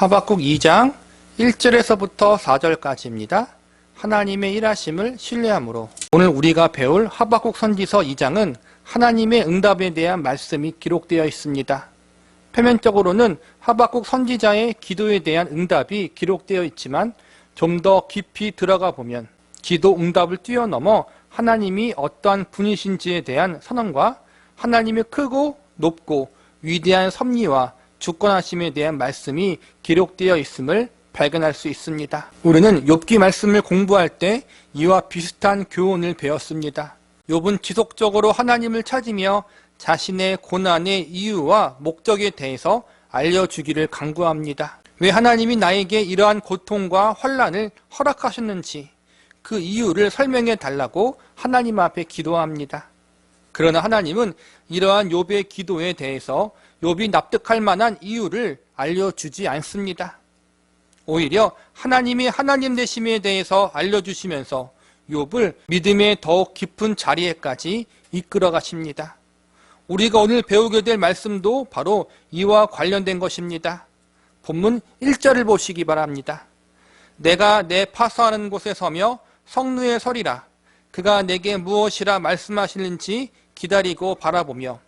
하박국 2장 1절에서부터 4절까지입니다. 하나님의 일하심을 신뢰함으로. 오늘 우리가 배울 하박국 선지서 2장은 하나님의 응답에 대한 말씀이 기록되어 있습니다. 표면적으로는 하박국 선지자의 기도에 대한 응답이 기록되어 있지만 좀 더 깊이 들어가 보면 기도 응답을 뛰어넘어 하나님이 어떠한 분이신지에 대한 선언과 하나님의 크고 높고 위대한 섭리와 주권하심에 대한 말씀이 기록되어 있음을 발견할 수 있습니다. 우리는 욥기 말씀을 공부할 때 이와 비슷한 교훈을 배웠습니다. 욥은 지속적으로 하나님을 찾으며 자신의 고난의 이유와 목적에 대해서 알려주기를 간구합니다. 왜 하나님이 나에게 이러한 고통과 환난을 허락하셨는지 그 이유를 설명해 달라고 하나님 앞에 기도합니다. 그러나 하나님은 이러한 욥의 기도에 대해서 욥이 납득할 만한 이유를 알려주지 않습니다. 오히려 하나님이 하나님 되심에 대해서 알려주시면서 욥을 믿음의 더욱 깊은 자리에까지 이끌어 가십니다. 우리가 오늘 배우게 될 말씀도 바로 이와 관련된 것입니다. 본문 1절을 보시기 바랍니다. 내가 내 파수하는 곳에 서며 성루에 서리라. 그가 내게 무엇이라 말씀하시는지 기다리고 바라보며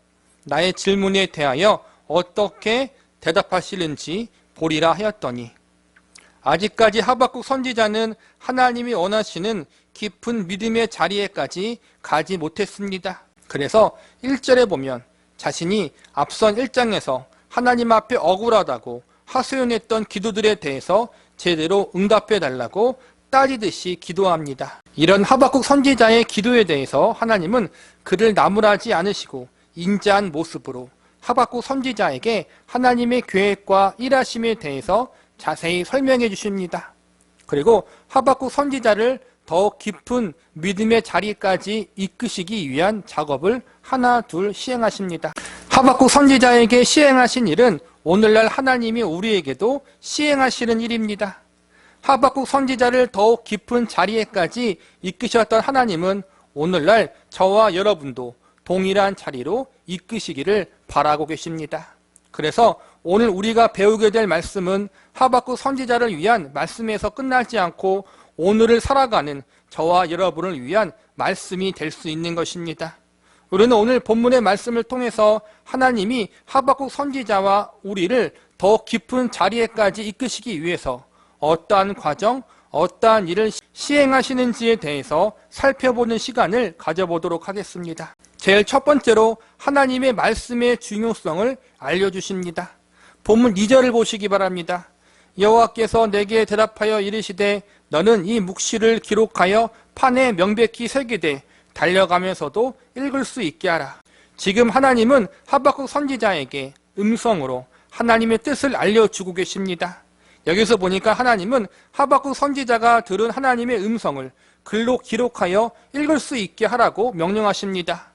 나의 질문에 대하여 어떻게 대답하시는지 보리라 하였더니, 아직까지 하박국 선지자는 하나님이 원하시는 깊은 믿음의 자리에까지 가지 못했습니다. 그래서 1절에 보면 자신이 앞선 1장에서 하나님 앞에 억울하다고 하소연했던 기도들에 대해서 제대로 응답해 달라고 따지듯이 기도합니다. 이런 하박국 선지자의 기도에 대해서 하나님은 그를 나무라지 않으시고 인자한 모습으로 하박국 선지자에게 하나님의 계획과 일하심에 대해서 자세히 설명해 주십니다. 그리고 하박국 선지자를 더 깊은 믿음의 자리까지 이끄시기 위한 작업을 하나 둘 시행하십니다. 하박국 선지자에게 시행하신 일은 오늘날 하나님이 우리에게도 시행하시는 일입니다. 하박국 선지자를 더욱 깊은 자리에까지 이끄셨던 하나님은 오늘날 저와 여러분도 동일한 자리로 이끄시기를 바라고 계십니다. 그래서 오늘 우리가 배우게 될 말씀은 하박국 선지자를 위한 말씀에서 끝나지 않고 오늘을 살아가는 저와 여러분을 위한 말씀이 될 수 있는 것입니다. 우리는 오늘 본문의 말씀을 통해서 하나님이 하박국 선지자와 우리를 더 깊은 자리에까지 이끄시기 위해서 어떠한 과정, 어떠한 일을 시행하시는지에 대해서 살펴보는 시간을 가져보도록 하겠습니다. 제일 첫 번째로 하나님의 말씀의 중요성을 알려주십니다. 본문 2절을 보시기 바랍니다. 여호와께서 내게 대답하여 이르시되 너는 이 묵시를 기록하여 판에 명백히 새기되 달려가면서도 읽을 수 있게 하라. 지금 하나님은 하박국 선지자에게 음성으로 하나님의 뜻을 알려주고 계십니다. 여기서 보니까 하나님은 하박국 선지자가 들은 하나님의 음성을 글로 기록하여 읽을 수 있게 하라고 명령하십니다.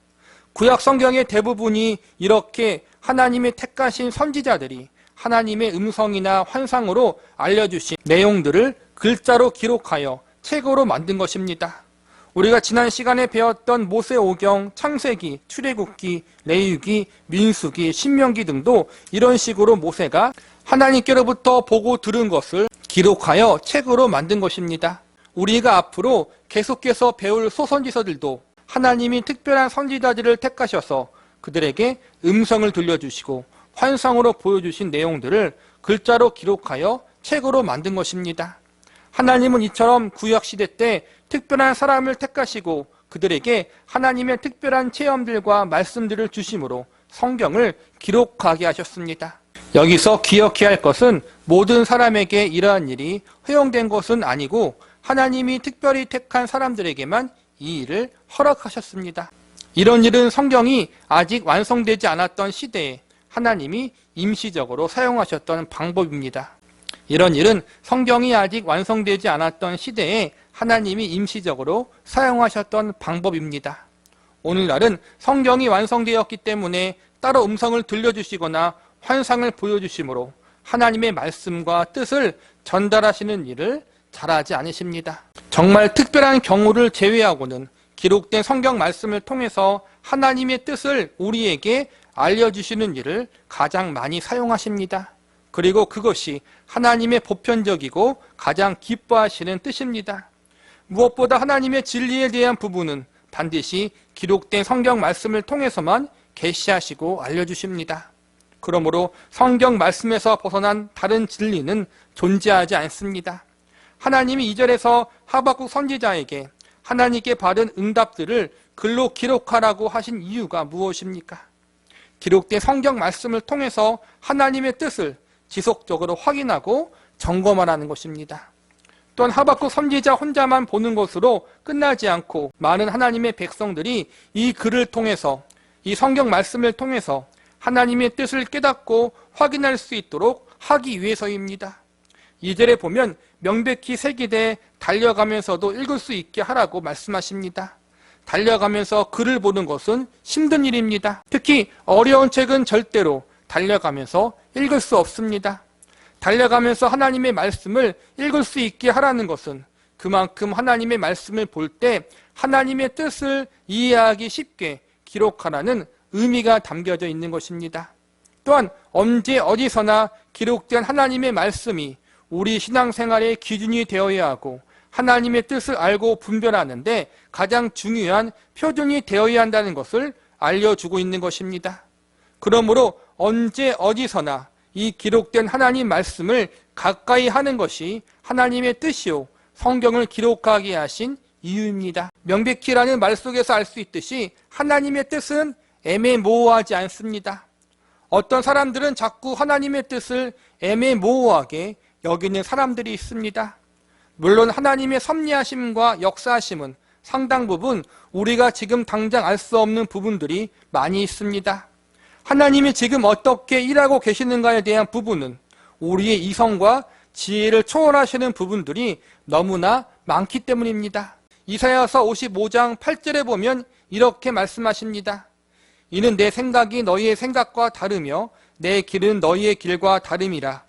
구약 성경의 대부분이 이렇게 하나님의 택하신 선지자들이 하나님의 음성이나 환상으로 알려주신 내용들을 글자로 기록하여 책으로 만든 것입니다. 우리가 지난 시간에 배웠던 모세오경, 창세기, 출애굽기, 레위기, 민수기, 신명기 등도 이런 식으로 모세가 하나님께로부터 보고 들은 것을 기록하여 책으로 만든 것입니다. 우리가 앞으로 계속해서 배울 소선지서들도 하나님이 특별한 선지자들을 택하셔서 그들에게 음성을 들려주시고 환상으로 보여주신 내용들을 글자로 기록하여 책으로 만든 것입니다. 하나님은 이처럼 구약시대 때 특별한 사람을 택하시고 그들에게 하나님의 특별한 체험들과 말씀들을 주심으로 성경을 기록하게 하셨습니다. 여기서 기억해야 할 것은 모든 사람에게 이러한 일이 허용된 것은 아니고 하나님이 특별히 택한 사람들에게만 이 일을 허락하셨습니다. 이런 일은 성경이 아직 완성되지 않았던 시대에 하나님이 임시적으로 사용하셨던 방법입니다. 이런 일은 성경이 아직 완성되지 않았던 시대에 하나님이 임시적으로 사용하셨던 방법입니다. 오늘날은 성경이 완성되었기 때문에 따로 음성을 들려주시거나 환상을 보여주심으로 하나님의 말씀과 뜻을 전달하시는 일을 잘하지 않으십니다. 정말 특별한 경우를 제외하고는 기록된 성경 말씀을 통해서 하나님의 뜻을 우리에게 알려주시는 일을 가장 많이 사용하십니다. 그리고 그것이 하나님의 보편적이고 가장 기뻐하시는 뜻입니다. 무엇보다 하나님의 진리에 대한 부분은 반드시 기록된 성경 말씀을 통해서만 계시하시고 알려주십니다. 그러므로 성경 말씀에서 벗어난 다른 진리는 존재하지 않습니다. 하나님이 2절에서 하박국 선지자에게 하나님께 받은 응답들을 글로 기록하라고 하신 이유가 무엇입니까? 기록된 성경 말씀을 통해서 하나님의 뜻을 지속적으로 확인하고 점검하라는 것입니다. 또한 하박국 선지자 혼자만 보는 것으로 끝나지 않고 많은 하나님의 백성들이 이 글을 통해서, 이 성경 말씀을 통해서 하나님의 뜻을 깨닫고 확인할 수 있도록 하기 위해서입니다. 2절에 보면 명백히 새기되 달려가면서도 읽을 수 있게 하라고 말씀하십니다. 달려가면서 글을 보는 것은 힘든 일입니다. 특히 어려운 책은 절대로 달려가면서 읽을 수 없습니다. 달려가면서 하나님의 말씀을 읽을 수 있게 하라는 것은 그만큼 하나님의 말씀을 볼 때 하나님의 뜻을 이해하기 쉽게 기록하라는 의미가 담겨져 있는 것입니다. 또한 언제 어디서나 기록된 하나님의 말씀이 우리 신앙생활의 기준이 되어야 하고 하나님의 뜻을 알고 분별하는데 가장 중요한 표준이 되어야 한다는 것을 알려주고 있는 것입니다. 그러므로 언제 어디서나 이 기록된 하나님 말씀을 가까이 하는 것이 하나님의 뜻이요 성경을 기록하게 하신 이유입니다. 명백히라는 말 속에서 알 수 있듯이 하나님의 뜻은 애매모호하지 않습니다. 어떤 사람들은 자꾸 하나님의 뜻을 애매모호하게 여기는 사람들이 있습니다. 물론 하나님의 섭리하심과 역사하심은 상당 부분 우리가 지금 당장 알 수 없는 부분들이 많이 있습니다. 하나님이 지금 어떻게 일하고 계시는가에 대한 부분은 우리의 이성과 지혜를 초월하시는 부분들이 너무나 많기 때문입니다. 이사야서 55장 8절에 보면 이렇게 말씀하십니다. 이는 내 생각이 너희의 생각과 다르며 내 길은 너희의 길과 다름이라.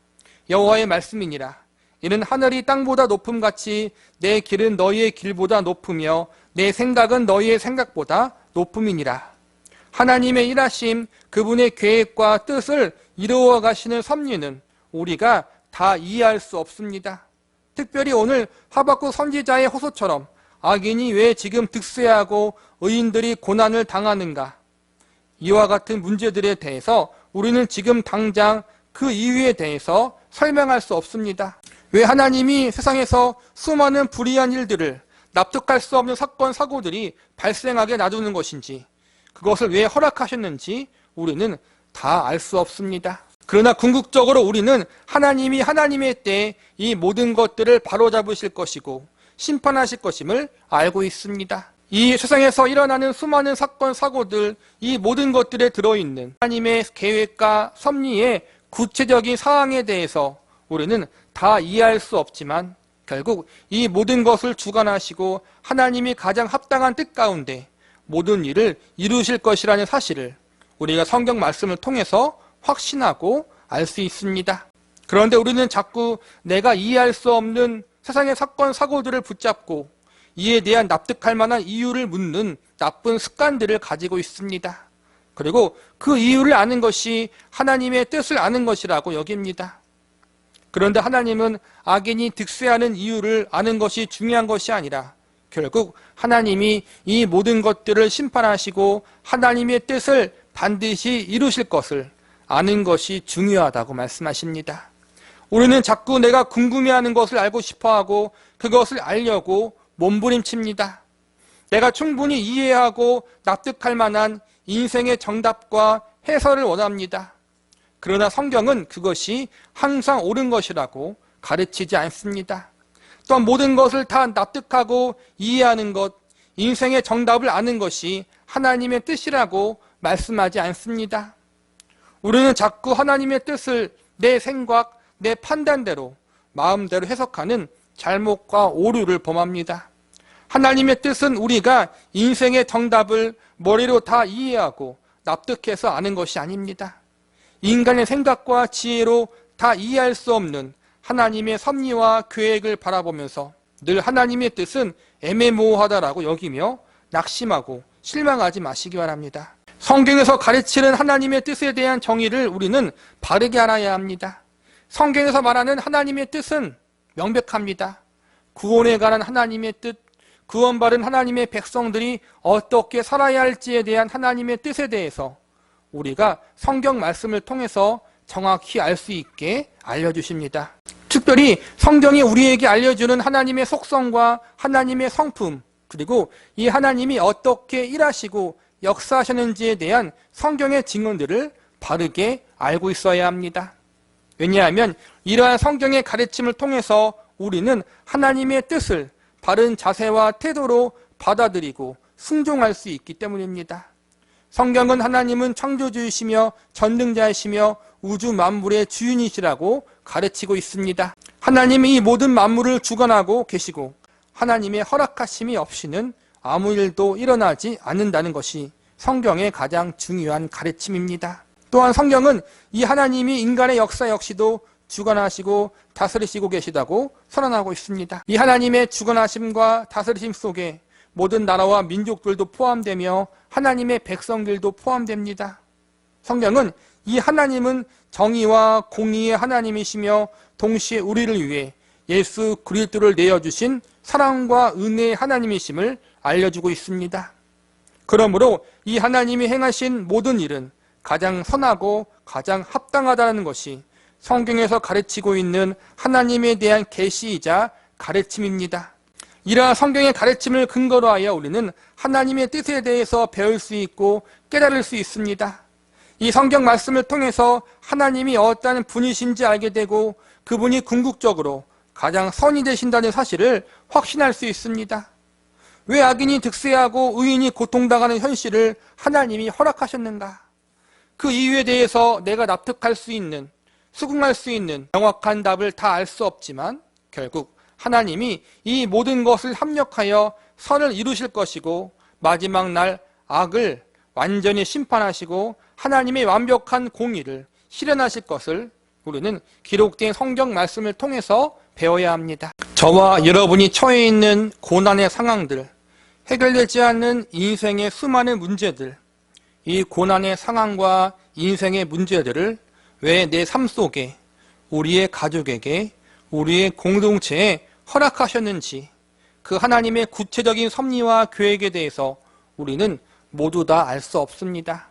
여호와의 말씀이니라. 이는 하늘이 땅보다 높음같이 내 길은 너희의 길보다 높으며 내 생각은 너희의 생각보다 높음이니라. 하나님의 일하심, 그분의 계획과 뜻을 이루어 가시는 섭리는 우리가 다 이해할 수 없습니다. 특별히 오늘 하박국 선지자의 호소처럼 악인이 왜 지금 득세하고 의인들이 고난을 당하는가? 이와 같은 문제들에 대해서 우리는 지금 당장 그 이유에 대해서 설명할 수 없습니다. 왜 하나님이 세상에서 수많은 불의한 일들을 납득할 수 없는 사건, 사고들이 발생하게 놔두는 것인지, 그것을 왜 허락하셨는지 우리는 다 알 수 없습니다. 그러나 궁극적으로 우리는 하나님이 하나님의 때에 이 모든 것들을 바로잡으실 것이고 심판하실 것임을 알고 있습니다. 이 세상에서 일어나는 수많은 사건, 사고들, 이 모든 것들에 들어있는 하나님의 계획과 섭리의 구체적인 사항에 대해서 우리는 다 이해할 수 없지만 결국 이 모든 것을 주관하시고 하나님이 가장 합당한 뜻 가운데 모든 일을 이루실 것이라는 사실을 우리가 성경 말씀을 통해서 확신하고 알 수 있습니다. 그런데 우리는 자꾸 내가 이해할 수 없는 세상의 사건, 사고들을 붙잡고 이에 대한 납득할 만한 이유를 묻는 나쁜 습관들을 가지고 있습니다. 그리고 그 이유를 아는 것이 하나님의 뜻을 아는 것이라고 여깁니다. 그런데 하나님은 악인이 득세하는 이유를 아는 것이 중요한 것이 아니라 결국 하나님이 이 모든 것들을 심판하시고 하나님의 뜻을 반드시 이루실 것을 아는 것이 중요하다고 말씀하십니다. 우리는 자꾸 내가 궁금해하는 것을 알고 싶어하고 그것을 알려고 몸부림칩니다. 내가 충분히 이해하고 납득할 만한 인생의 정답과 해설을 원합니다. 그러나 성경은 그것이 항상 옳은 것이라고 가르치지 않습니다. 또한 모든 것을 다 납득하고 이해하는 것, 인생의 정답을 아는 것이 하나님의 뜻이라고 말씀하지 않습니다. 우리는 자꾸 하나님의 뜻을 내 생각, 내 판단대로, 마음대로 해석하는 잘못과 오류를 범합니다. 하나님의 뜻은 우리가 인생의 정답을 머리로 다 이해하고 납득해서 아는 것이 아닙니다. 인간의 생각과 지혜로 다 이해할 수 없는 하나님의 섭리와 계획을 바라보면서 늘 하나님의 뜻은 애매모호하다라고 여기며 낙심하고 실망하지 마시기 바랍니다. 성경에서 가르치는 하나님의 뜻에 대한 정의를 우리는 바르게 알아야 합니다. 성경에서 말하는 하나님의 뜻은 명백합니다. 구원에 관한 하나님의 뜻, 구원받은 하나님의 백성들이 어떻게 살아야 할지에 대한 하나님의 뜻에 대해서 우리가 성경 말씀을 통해서 정확히 알 수 있게 알려주십니다. 특별히 성경이 우리에게 알려주는 하나님의 속성과 하나님의 성품, 그리고 이 하나님이 어떻게 일하시고 역사하셨는지에 대한 성경의 증언들을 바르게 알고 있어야 합니다. 왜냐하면 이러한 성경의 가르침을 통해서 우리는 하나님의 뜻을 바른 자세와 태도로 받아들이고 순종할 수 있기 때문입니다. 성경은 하나님은 창조주이시며 전능자이시며 우주 만물의 주인이시라고 가르치고 있습니다. 하나님이 이 모든 만물을 주관하고 계시고 하나님의 허락하심이 없이는 아무 일도 일어나지 않는다는 것이 성경의 가장 중요한 가르침입니다. 또한 성경은 이 하나님이 인간의 역사 역시도 주관하시고 다스리시고 계시다고 선언하고 있습니다. 이 하나님의 주관하심과 다스리심 속에 모든 나라와 민족들도 포함되며 하나님의 백성들도 포함됩니다. 성경은 이 하나님은 정의와 공의의 하나님이시며 동시에 우리를 위해 예수 그리스도를 내어주신 사랑과 은혜의 하나님이심을 알려주고 있습니다. 그러므로 이 하나님이 행하신 모든 일은 가장 선하고 가장 합당하다는 것이 성경에서 가르치고 있는 하나님에 대한 계시이자 가르침입니다. 이러한 성경의 가르침을 근거로 하여 우리는 하나님의 뜻에 대해서 배울 수 있고 깨달을 수 있습니다. 이 성경 말씀을 통해서 하나님이 어떠한 분이신지 알게 되고 그분이 궁극적으로 가장 선이 되신다는 사실을 확신할 수 있습니다. 왜 악인이 득세하고 의인이 고통당하는 현실을 하나님이 허락하셨는가? 그 이유에 대해서 내가 납득할 수 있는, 수긍할 수 있는 명확한 답을 다 알 수 없지만 결국 하나님이 이 모든 것을 합력하여 선을 이루실 것이고 마지막 날 악을 완전히 심판하시고 하나님의 완벽한 공의를 실현하실 것을 우리는 기록된 성경 말씀을 통해서 배워야 합니다. 저와 여러분이 처해 있는 고난의 상황들, 해결되지 않는 인생의 수많은 문제들, 이 고난의 상황과 인생의 문제들을 왜 내 삶 속에, 우리의 가족에게, 우리의 공동체에 허락하셨는지 그 하나님의 구체적인 섭리와 계획에 대해서 우리는 모두 다 알 수 없습니다.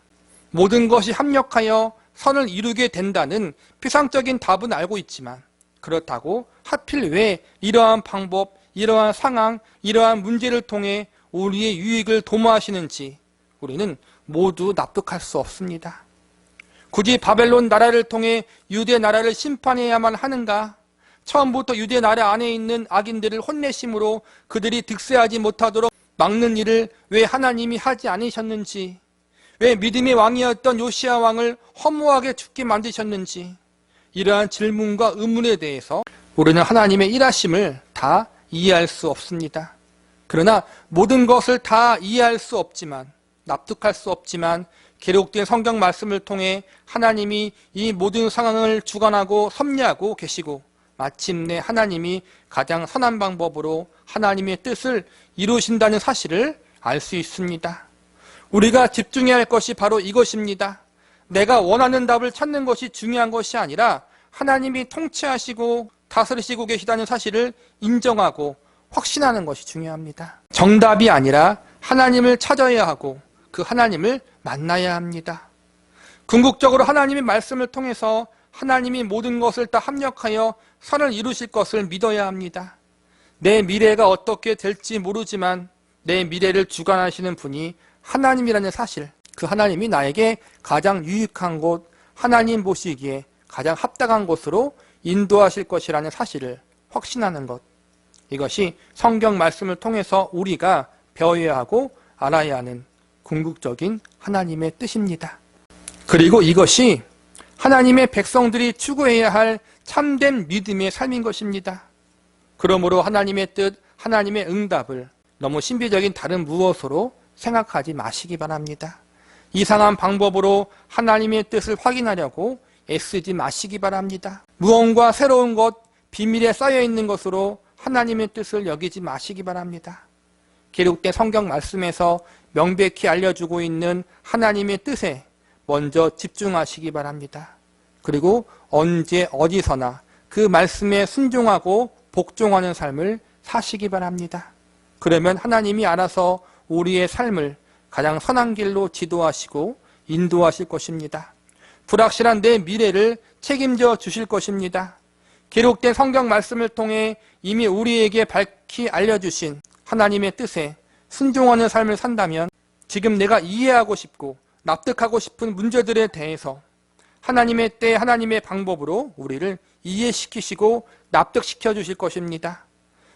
모든 것이 합력하여 선을 이루게 된다는 피상적인 답은 알고 있지만 그렇다고 하필 왜 이러한 방법, 이러한 상황, 이러한 문제를 통해 우리의 유익을 도모하시는지 우리는 모두 납득할 수 없습니다. 굳이 바벨론 나라를 통해 유대 나라를 심판해야만 하는가? 처음부터 유대 나라 안에 있는 악인들을 혼내심으로 그들이 득세하지 못하도록 막는 일을 왜 하나님이 하지 않으셨는지, 왜 믿음의 왕이었던 요시야 왕을 허무하게 죽게 만드셨는지, 이러한 질문과 의문에 대해서 우리는 하나님의 일하심을 다 이해할 수 없습니다. 그러나 모든 것을 다 이해할 수 없지만, 납득할 수 없지만 기록된 성경 말씀을 통해 하나님이 이 모든 상황을 주관하고 섭리하고 계시고 마침내 하나님이 가장 선한 방법으로 하나님의 뜻을 이루신다는 사실을 알 수 있습니다. 우리가 집중해야 할 것이 바로 이것입니다. 내가 원하는 답을 찾는 것이 중요한 것이 아니라 하나님이 통치하시고 다스리시고 계시다는 사실을 인정하고 확신하는 것이 중요합니다. 정답이 아니라 하나님을 찾아야 하고 그 하나님을 만나야 합니다. 궁극적으로 하나님의 말씀을 통해서 하나님이 모든 것을 다 합력하여 선을 이루실 것을 믿어야 합니다. 내 미래가 어떻게 될지 모르지만 내 미래를 주관하시는 분이 하나님이라는 사실, 그 하나님이 나에게 가장 유익한 곳, 하나님 보시기에 가장 합당한 곳으로 인도하실 것이라는 사실을 확신하는 것, 이것이 성경 말씀을 통해서 우리가 배워야 하고 알아야 하는 궁극적인 하나님의 뜻입니다. 그리고 이것이 하나님의 백성들이 추구해야 할 참된 믿음의 삶인 것입니다. 그러므로 하나님의 뜻, 하나님의 응답을 너무 신비적인 다른 무엇으로 생각하지 마시기 바랍니다. 이상한 방법으로 하나님의 뜻을 확인하려고 애쓰지 마시기 바랍니다. 무언가 새로운 것, 비밀에 쌓여있는 것으로 하나님의 뜻을 여기지 마시기 바랍니다. 기록된 성경 말씀에서 명백히 알려주고 있는 하나님의 뜻에 먼저 집중하시기 바랍니다. 그리고 언제 어디서나 그 말씀에 순종하고 복종하는 삶을 사시기 바랍니다. 그러면 하나님이 알아서 우리의 삶을 가장 선한 길로 지도하시고 인도하실 것입니다. 불확실한 내 미래를 책임져 주실 것입니다. 기록된 성경 말씀을 통해 이미 우리에게 밝히 알려주신 하나님의 뜻에 순종하는 삶을 산다면 지금 내가 이해하고 싶고 납득하고 싶은 문제들에 대해서 하나님의 때 하나님의 방법으로 우리를 이해시키시고 납득시켜 주실 것입니다.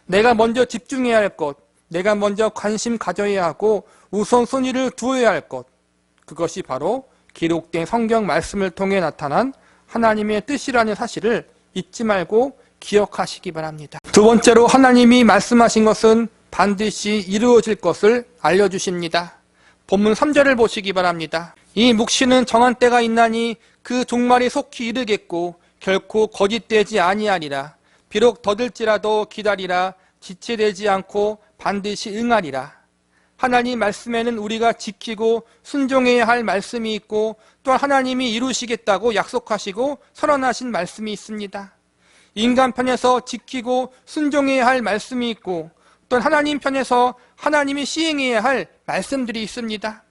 내가 먼저 집중해야 할 것, 내가 먼저 관심 가져야 하고 우선순위를 두어야 할 것, 그것이 바로 기록된 성경 말씀을 통해 나타난 하나님의 뜻이라는 사실을 잊지 말고 기억하시기 바랍니다. 두 번째로 하나님이 말씀하신 것은 반드시 이루어질 것을 알려주십니다. 본문 3절을 보시기 바랍니다. 이 묵시는 정한 때가 있나니 그 종말이 속히 이르겠고 결코 거짓되지 아니하리라. 비록 더딜지라도 기다리라. 지체되지 않고 반드시 응하리라. 하나님 말씀에는 우리가 지키고 순종해야 할 말씀이 있고 또한 하나님이 이루시겠다고 약속하시고 선언하신 말씀이 있습니다. 인간 편에서 지키고 순종해야 할 말씀이 있고 또한 하나님 편에서 하나님이 시행해야 할 말씀들이 있습니다.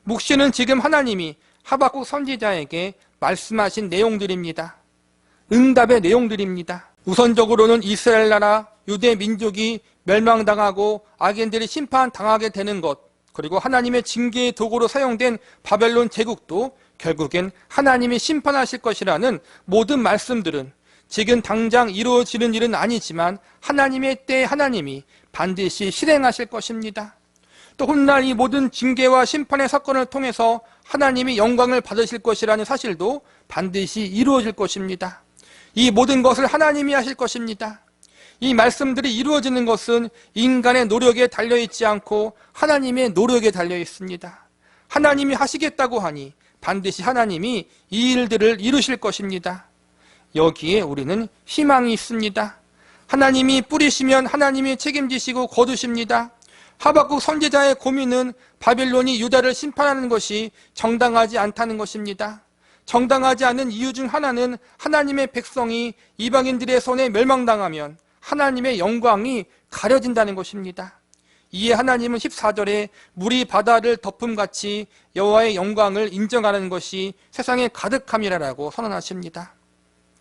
묵시는 지금 하나님이 하박국 선지자에게 말씀하신 내용들입니다. 응답의 내용들입니다. 우선적으로는 이스라엘 나라, 유대 민족이 멸망당하고 악인들이 심판당하게 되는 것, 그리고 하나님의 징계의 도구로 사용된 바벨론 제국도 결국엔 하나님이 심판하실 것이라는 모든 말씀들은 지금 당장 이루어지는 일은 아니지만 하나님의 때에 하나님이 반드시 실행하실 것입니다. 또 훗날 이 모든 징계와 심판의 사건을 통해서 하나님이 영광을 받으실 것이라는 사실도 반드시 이루어질 것입니다. 이 모든 것을 하나님이 하실 것입니다. 이 말씀들이 이루어지는 것은 인간의 노력에 달려있지 않고 하나님의 노력에 달려있습니다. 하나님이 하시겠다고 하니 반드시 하나님이 이 일들을 이루실 것입니다. 여기에 우리는 희망이 있습니다. 하나님이 뿌리시면 하나님이 책임지시고 거두십니다. 하박국 선지자의 고민은 바빌론이 유다를 심판하는 것이 정당하지 않다는 것입니다. 정당하지 않은 이유 중 하나는 하나님의 백성이 이방인들의 손에 멸망당하면 하나님의 영광이 가려진다는 것입니다. 이에 하나님은 14절에 물이 바다를 덮음같이 여호와의 영광을 인정하는 것이 세상에 가득함이라고 선언하십니다.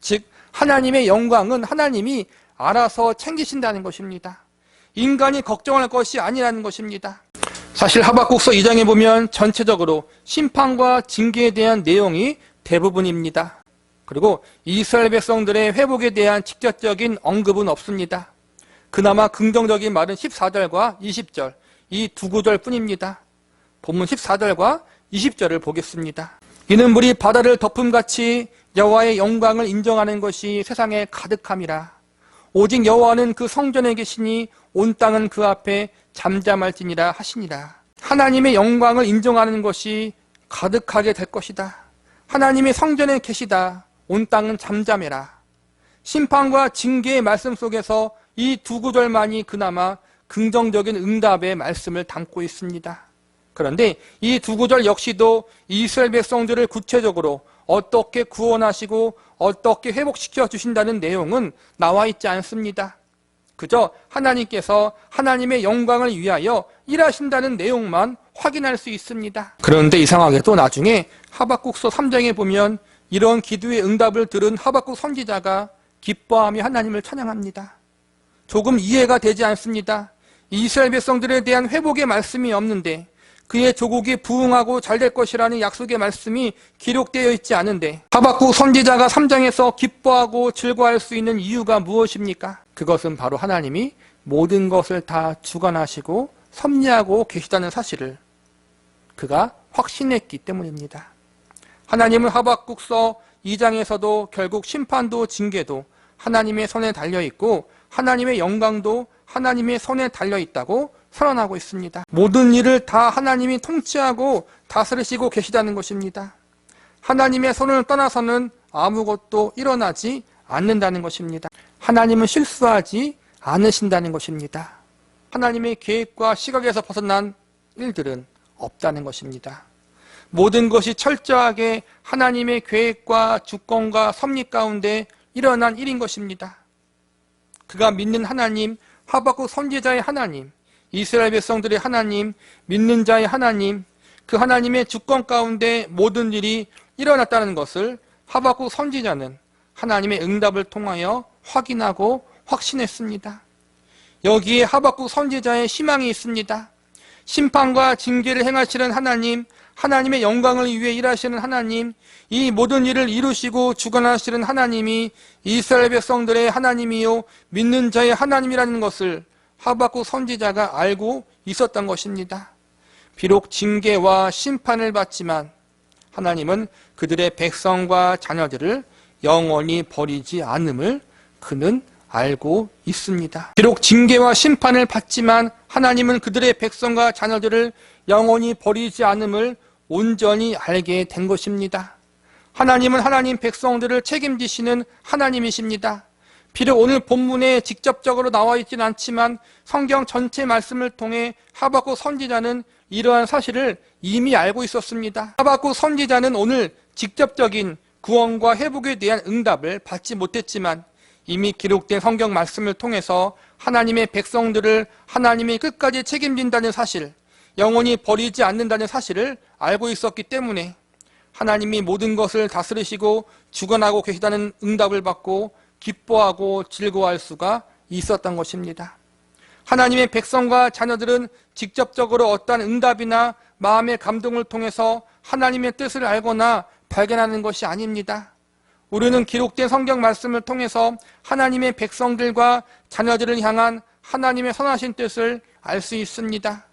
즉 하나님의 영광은 하나님이 알아서 챙기신다는 것입니다. 인간이 걱정할 것이 아니라는 것입니다. 사실 하박국서 2장에 보면 전체적으로 심판과 징계에 대한 내용이 대부분입니다. 그리고 이스라엘 백성들의 회복에 대한 직접적인 언급은 없습니다. 그나마 긍정적인 말은 14절과 20절, 이 두 구절 뿐입니다. 본문 14절과 20절을 보겠습니다. 이는 물이 바다를 덮음같이 여호와의 영광을 인정하는 것이 세상에 가득함이라. 오직 여호와는 그 성전에 계시니 온 땅은 그 앞에 잠잠할지니라 하시니라. 하나님의 영광을 인정하는 것이 가득하게 될 것이다. 하나님의 성전에 계시다. 온 땅은 잠잠해라. 심판과 징계의 말씀 속에서 이 두 구절만이 그나마 긍정적인 응답의 말씀을 담고 있습니다. 그런데 이 두 구절 역시도 이스라엘 백성들을 구체적으로 어떻게 구원하시고 어떻게 회복시켜 주신다는 내용은 나와 있지 않습니다. 그저 하나님께서 하나님의 영광을 위하여 일하신다는 내용만 확인할 수 있습니다. 그런데 이상하게도 나중에 하박국서 3장에 보면 이런 기도의 응답을 들은 하박국 선지자가 기뻐하며 하나님을 찬양합니다. 조금 이해가 되지 않습니다. 이스라엘 백성들에 대한 회복의 말씀이 없는데 그의 조국이 부흥하고 잘 될 것이라는 약속의 말씀이 기록되어 있지 않은데 하박국 선지자가 3장에서 기뻐하고 즐거워할 수 있는 이유가 무엇입니까? 그것은 바로 하나님이 모든 것을 다 주관하시고 섭리하고 계시다는 사실을 그가 확신했기 때문입니다. 하나님은 하박국서 2장에서도 결국 심판도 징계도 하나님의 손에 달려있고 하나님의 영광도 하나님의 손에 달려있다고 선언하고 있습니다. 모든 일을 다 하나님이 통치하고 다스리시고 계시다는 것입니다. 하나님의 손을 떠나서는 아무것도 일어나지 않는다는 것입니다. 하나님은 실수하지 않으신다는 것입니다. 하나님의 계획과 시각에서 벗어난 일들은 없다는 것입니다. 모든 것이 철저하게 하나님의 계획과 주권과 섭리 가운데 일어난 일인 것입니다. 그가 믿는 하나님, 하박국 선지자의 하나님, 이스라엘 백성들의 하나님, 믿는 자의 하나님, 그 하나님의 주권 가운데 모든 일이 일어났다는 것을 하박국 선지자는 하나님의 응답을 통하여 확인하고 확신했습니다. 여기에 하박국 선지자의 희망이 있습니다. 심판과 징계를 행하시는 하나님, 하나님의 영광을 위해 일하시는 하나님, 이 모든 일을 이루시고 주관하시는 하나님이 이스라엘 백성들의 하나님이요 믿는 자의 하나님이라는 것을 하박국 선지자가 알고 있었던 것입니다. 비록 징계와 심판을 받지만 하나님은 그들의 백성과 자녀들을 영원히 버리지 않음을 그는 알고 있습니다. 비록 징계와 심판을 받지만 하나님은 그들의 백성과 자녀들을 영원히 버리지 않음을 온전히 알게 된 것입니다. 하나님은 하나님 백성들을 책임지시는 하나님이십니다. 비록 오늘 본문에 직접적으로 나와 있지는 않지만 성경 전체 말씀을 통해 하박국 선지자는 이러한 사실을 이미 알고 있었습니다. 하박국 선지자는 오늘 직접적인 구원과 회복에 대한 응답을 받지 못했지만 이미 기록된 성경 말씀을 통해서 하나님의 백성들을 하나님이 끝까지 책임진다는 사실, 영원히 버리지 않는다는 사실을 알고 있었기 때문에 하나님이 모든 것을 다스리시고 주관하고 계시다는 응답을 받고 기뻐하고 즐거워할 수가 있었던 것입니다. 하나님의 백성과 자녀들은 직접적으로 어떠한 응답이나 마음의 감동을 통해서 하나님의 뜻을 알거나 발견하는 것이 아닙니다. 우리는 기록된 성경 말씀을 통해서 하나님의 백성들과 자녀들을 향한 하나님의 선하신 뜻을 알 수 있습니다.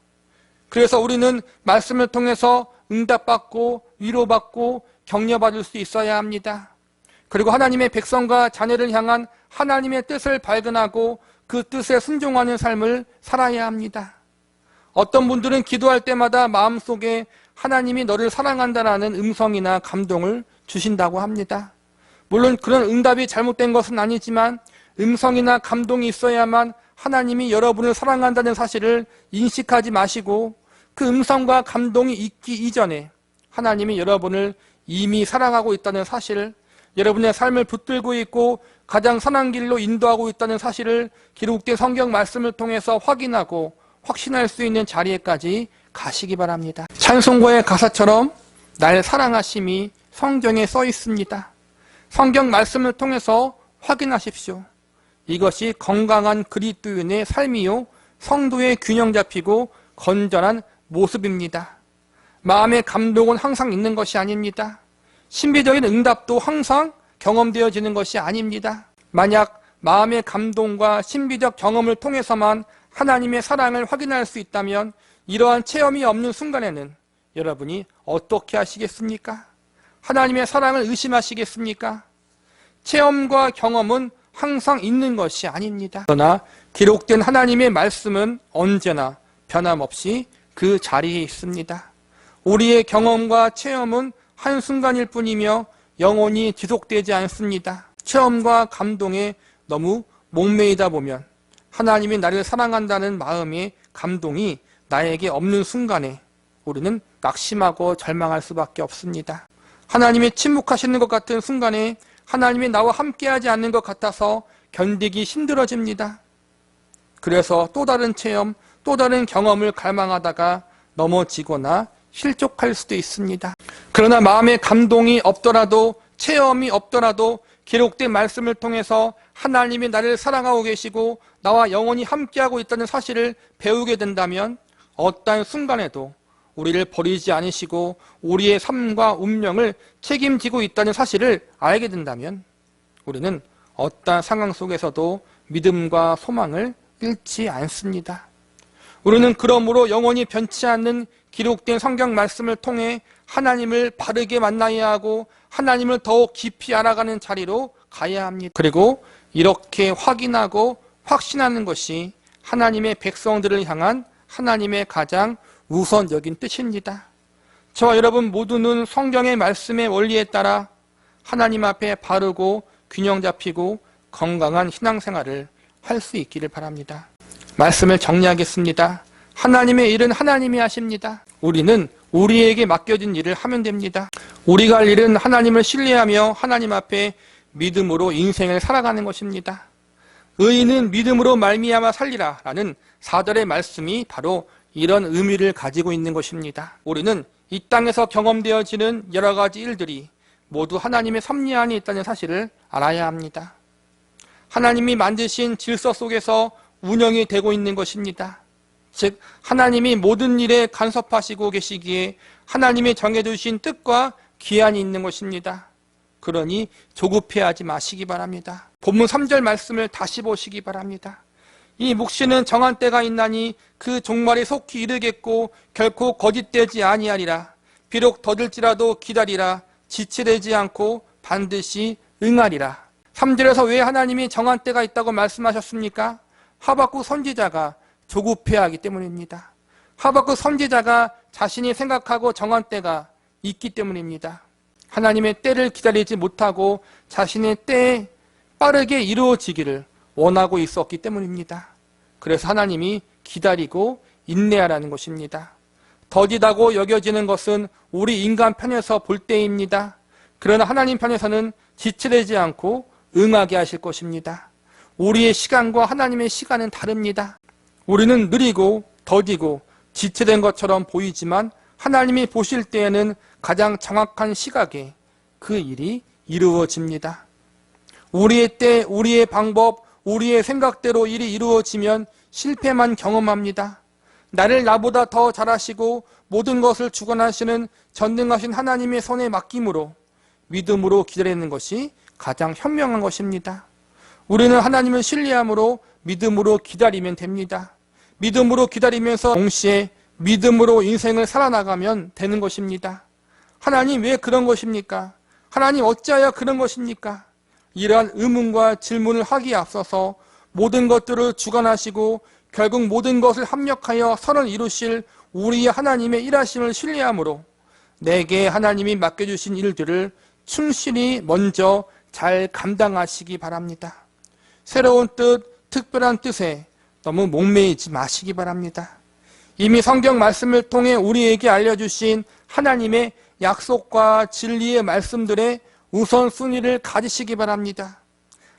그래서 우리는 말씀을 통해서 응답받고 위로받고 격려받을 수 있어야 합니다. 그리고 하나님의 백성과 자녀를 향한 하나님의 뜻을 발견하고 그 뜻에 순종하는 삶을 살아야 합니다. 어떤 분들은 기도할 때마다 마음속에 하나님이 너를 사랑한다라는 음성이나 감동을 주신다고 합니다. 물론 그런 응답이 잘못된 것은 아니지만 음성이나 감동이 있어야만 하나님이 여러분을 사랑한다는 사실을 인식하지 마시고 그 음성과 감동이 있기 이전에 하나님이 여러분을 이미 사랑하고 있다는 사실, 여러분의 삶을 붙들고 있고 가장 선한 길로 인도하고 있다는 사실을 기록된 성경 말씀을 통해서 확인하고 확신할 수 있는 자리에까지 가시기 바랍니다. 찬송가의 가사처럼 날 사랑하심이 성경에 써 있습니다. 성경 말씀을 통해서 확인하십시오. 이것이 건강한 그리스도인의 삶이요 성도의 균형 잡히고 건전한 모습입니다. 마음의 감동은 항상 있는 것이 아닙니다. 신비적인 응답도 항상 경험되어지는 것이 아닙니다. 만약 마음의 감동과 신비적 경험을 통해서만 하나님의 사랑을 확인할 수 있다면 이러한 체험이 없는 순간에는 여러분이 어떻게 하시겠습니까? 하나님의 사랑을 의심하시겠습니까? 체험과 경험은 항상 있는 것이 아닙니다. 그러나 기록된 하나님의 말씀은 언제나 변함없이 그 자리에 있습니다. 우리의 경험과 체험은 한순간일 뿐이며 영원히 지속되지 않습니다. 체험과 감동에 너무 목매이다 보면 하나님이 나를 사랑한다는 마음의 감동이 나에게 없는 순간에 우리는 낙심하고 절망할 수밖에 없습니다. 하나님이 침묵하시는 것 같은 순간에 하나님이 나와 함께하지 않는 것 같아서 견디기 힘들어집니다. 그래서 또 다른 체험, 또 다른 경험을 갈망하다가 넘어지거나 실족할 수도 있습니다. 그러나 마음의 감동이 없더라도 체험이 없더라도 기록된 말씀을 통해서 하나님이 나를 사랑하고 계시고 나와 영원히 함께하고 있다는 사실을 배우게 된다면 어떠한 순간에도 우리를 버리지 않으시고 우리의 삶과 운명을 책임지고 있다는 사실을 알게 된다면 우리는 어떠한 상황 속에서도 믿음과 소망을 잃지 않습니다. 우리는 그러므로 영원히 변치 않는 기록된 성경 말씀을 통해 하나님을 바르게 만나야 하고 하나님을 더욱 깊이 알아가는 자리로 가야 합니다. 그리고 이렇게 확인하고 확신하는 것이 하나님의 백성들을 향한 하나님의 가장 우선적인 뜻입니다. 저와 여러분 모두는 성경의 말씀의 원리에 따라 하나님 앞에 바르고 균형 잡히고 건강한 신앙생활을 할 수 있기를 바랍니다. 말씀을 정리하겠습니다. 하나님의 일은 하나님이 하십니다. 우리는 우리에게 맡겨진 일을 하면 됩니다. 우리가 할 일은 하나님을 신뢰하며 하나님 앞에 믿음으로 인생을 살아가는 것입니다. 의인은 믿음으로 말미암아 살리라 라는 4절의 말씀이 바로 이런 의미를 가지고 있는 것입니다. 우리는 이 땅에서 경험되어지는 여러 가지 일들이 모두 하나님의 섭리 안에 있다는 사실을 알아야 합니다. 하나님이 만드신 질서 속에서 운영이 되고 있는 것입니다. 즉 하나님이 모든 일에 간섭하시고 계시기에 하나님이 정해두신 뜻과 기한이 있는 것입니다. 그러니 조급해하지 마시기 바랍니다. 본문 3절 말씀을 다시 보시기 바랍니다. 이 묵시는 정한 때가 있나니 그 종말이 속히 이르겠고 결코 거짓되지 아니하리라. 비록 더딜지라도 기다리라. 지체되지 않고 반드시 응하리라. 3절에서 왜 하나님이 정한 때가 있다고 말씀하셨습니까? 하박국 선지자가 조급해하기 때문입니다. 하박국 선지자가 자신이 생각하고 정한 때가 있기 때문입니다. 하나님의 때를 기다리지 못하고 자신의 때에 빠르게 이루어지기를 원하고 있었기 때문입니다. 그래서 하나님이 기다리고 인내하라는 것입니다. 더디다고 여겨지는 것은 우리 인간 편에서 볼 때입니다. 그러나 하나님 편에서는 지체되지 않고 응하게 하실 것입니다. 우리의 시간과 하나님의 시간은 다릅니다. 우리는 느리고 더디고 지체된 것처럼 보이지만 하나님이 보실 때에는 가장 정확한 시각에 그 일이 이루어집니다. 우리의 때, 우리의 방법, 우리의 생각대로 일이 이루어지면 실패만 경험합니다. 나를 나보다 더 잘하시고 모든 것을 주관하시는 전능하신 하나님의 손에 맡김으로 믿음으로 기다리는 것이 가장 현명한 것입니다. 우리는 하나님을 신뢰함으로 믿음으로 기다리면 됩니다. 믿음으로 기다리면서 동시에 믿음으로 인생을 살아나가면 되는 것입니다. 하나님 왜 그런 것입니까? 하나님 어찌하여 그런 것입니까? 이러한 의문과 질문을 하기에 앞서서 모든 것들을 주관하시고 결국 모든 것을 합력하여 선을 이루실 우리의 하나님의 일하심을 신뢰함으로 내게 하나님이 맡겨주신 일들을 충실히 먼저 잘 감당하시기 바랍니다. 새로운 뜻, 특별한 뜻에 너무 목매이지 마시기 바랍니다. 이미 성경 말씀을 통해 우리에게 알려주신 하나님의 약속과 진리의 말씀들의 우선순위를 가지시기 바랍니다.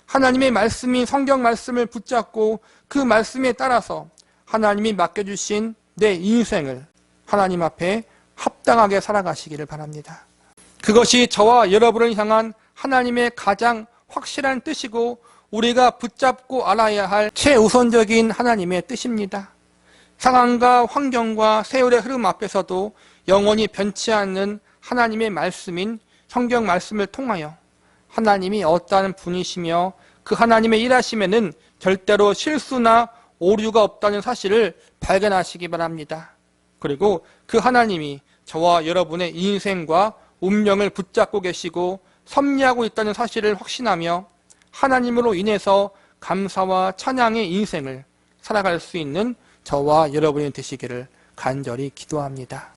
하나님의 말씀인 성경 말씀을 붙잡고 그 말씀에 따라서 하나님이 맡겨주신 내 인생을 하나님 앞에 합당하게 살아가시기를 바랍니다. 그것이 저와 여러분을 향한 하나님의 가장 확실한 뜻이고 우리가 붙잡고 알아야 할 최우선적인 하나님의 뜻입니다. 상황과 환경과 세월의 흐름 앞에서도 영원히 변치 않는 하나님의 말씀인 성경 말씀을 통하여 하나님이 어떠한 분이시며 그 하나님의 일하심에는 절대로 실수나 오류가 없다는 사실을 발견하시기 바랍니다. 그리고 그 하나님이 저와 여러분의 인생과 운명을 붙잡고 계시고 섭리하고 있다는 사실을 확신하며 하나님으로 인해서 감사와 찬양의 인생을 살아갈 수 있는 저와 여러분이 되시기를 간절히 기도합니다.